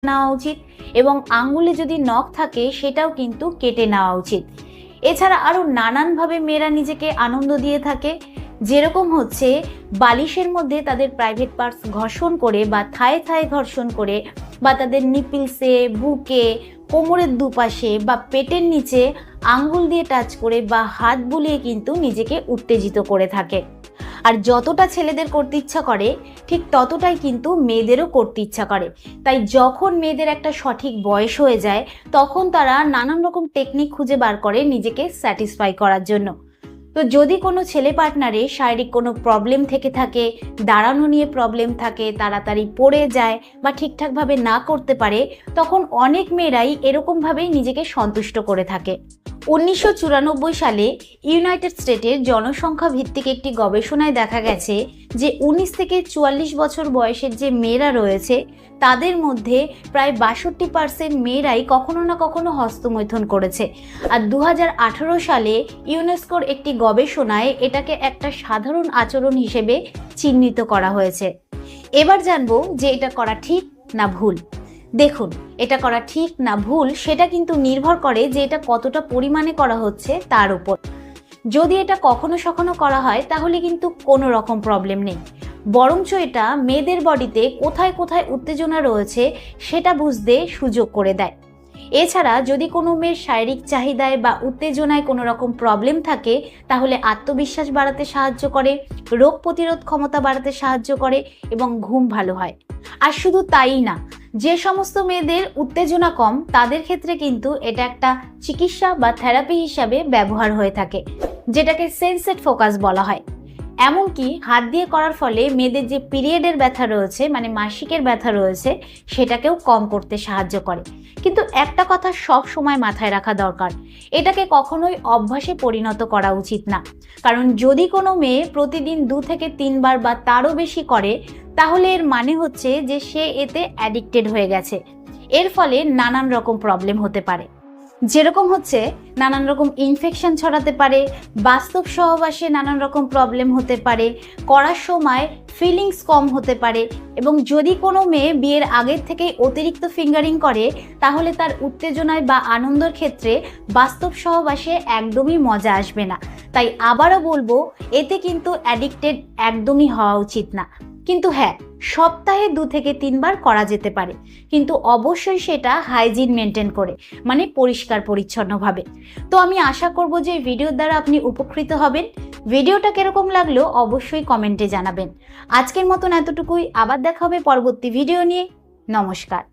নেওয়া উচিত এবং আঙ্গুলে যদি নখ থাকে সেটাও কিন্তু কেটে নেওয়া উচিত। এছাড়া আরও নানানভাবে মেয়েরা নিজেকে আনন্দ দিয়ে থাকে, যেরকম হচ্ছে বালিশের মধ্যে তাদের প্রাইভেট পার্টস ঘর্ষণ করে বা থায়ে থায়ে ঘর্ষণ করে বা তাদের নিপিলসে, বুকে, কোমরের দুপাশে বা পেটের নিচে আঙ্গুল দিয়ে টাচ করে বা হাত বুলিয়ে কিন্তু নিজেকে উত্তেজিত করে থাকে। আর যতটা ছেলেদের করতে ইচ্ছা করে ঠিক ততটাই কিন্তু মেয়েদেরও করতে ইচ্ছা করে। তাই যখন মেয়েদের একটা সঠিক বয়স হয়ে যায় তখন তারা নানান রকম টেকনিক খুঁজে বার করে নিজেকে স্যাটিসফাই করার জন্য। তো যদি কোনো ছেলে পার্টনারে শারীরিক কোনো প্রবলেম থেকে থাকে, দাঁড়ানো নিয়ে প্রবলেম থাকে, তাড়াতাড়ি পড়ে যায় বা ঠিকঠাকভাবে না করতে পারে, তখন অনেক মেয়েরাই এরকমভাবেই নিজেকে সন্তুষ্ট করে থাকে। 1994 সালে ইউনাইটেড স্টেটের জনসংখ্যা ভিত্তিক একটি গবেষণায় দেখা গেছে যে 19 থেকে 44 বছর বয়সের যে মেয়েরা রয়েছে তাদের মধ্যে প্রায় 62% মেয়েরাই কখনো না কখনো হস্তমৈথুন করেছে। আর 2018 সালে ইউনেস্কোর একটি গবেষণায় এটাকে একটা সাধারণ আচরণ হিসেবে চিহ্নিত করা হয়েছে। এবার জানবো যে এটা করা ঠিক না ভুল। দেখুন, এটা করা ঠিক না ভুল সেটা কিন্তু নির্ভর করে যে এটা কতটা পরিমাণে করা হচ্ছে তার উপর। যদি এটা কখনো সখনো করা হয় তাহলে কিন্তু কোনো রকম প্রবলেম নেই, বরঞ্চ এটা মেয়েদের বডিতে কোথায় কোথায় উত্তেজনা রয়েছে সেটা বুঝতে সুযোগ করে দেয়। এছাড়া যদি কোনো মেয়ের শারীরিক চাহিদায় বা উত্তেজনায় কোনো রকম প্রবলেম থাকে তাহলে আত্মবিশ্বাস বাড়াতে সাহায্য করে, রোগ প্রতিরোধ ক্ষমতা বাড়াতে সাহায্য করে এবং ঘুম ভালো হয়। আর শুধু তাই না, যে সমস্ত মেয়েদের উত্তেজনা কম তাদের ক্ষেত্রে কিন্তু এটা একটা চিকিৎসা বা থেরাপি হিসাবে ব্যবহার হয়ে থাকে, যেটাকে সেন্সেড ফোকাস বলা হয়। এমনকি হাত দিয়ে করার ফলে মেয়েদের যে পিরিয়ডের ব্যথা রয়েছে মানে মাসিকের ব্যথা রয়েছে সেটাকেও কম করতে সাহায্য করে। কিন্তু একটা কথা সব সময় মাথায় রাখা দরকার, এটাকে কখনোই অভ্যাসে পরিণত করা উচিত না। কারণ যদি কোনো মেয়ে প্রতিদিন 2 থেকে 3 বার বা তারও বেশি করে তাহলে এর মানে হচ্ছে যে সে এতে অ্যাডিক্টেড হয়ে গেছে। এর ফলে নানান রকম প্রবলেম হতে পারে, যেরকম হচ্ছে নানান রকম ইনফেকশন ছড়াতে পারে, বাস্তব সহবাসে নানান রকম প্রবলেম হতে পারে, করার সময় ফিলিংস কম হতে পারে এবং যদি কোনো মেয়ে বিয়ের আগের থেকেই অতিরিক্ত ফিঙ্গারিং করে তাহলে তার উত্তেজনায় বা আনন্দের ক্ষেত্রে বাস্তব সহবাসে একদমই মজা আসবে না। তাই আবারও বলবো, এতে কিন্তু অ্যাডিক্টেড একদমই হওয়া উচিত না। কিন্তু হ্যাঁ, সপ্তাহে 2 থেকে 3 বার করা যেতে পারে, কিন্তু অবশ্যই সেটা হাইজিন মেনটেন করে, মানে পরিষ্কার পরিচ্ছন্নভাবে। তো আমি আশা করব যে এই ভিডিওর দ্বারা আপনি উপকৃত হবেন। ভিডিওটা কিরকম লাগলো অবশ্যই কমেন্টে জানাবেন। আজকের মতন এতটুকুই, আবার দেখা হবে পরবর্তী ভিডিও নিয়ে। নমস্কার।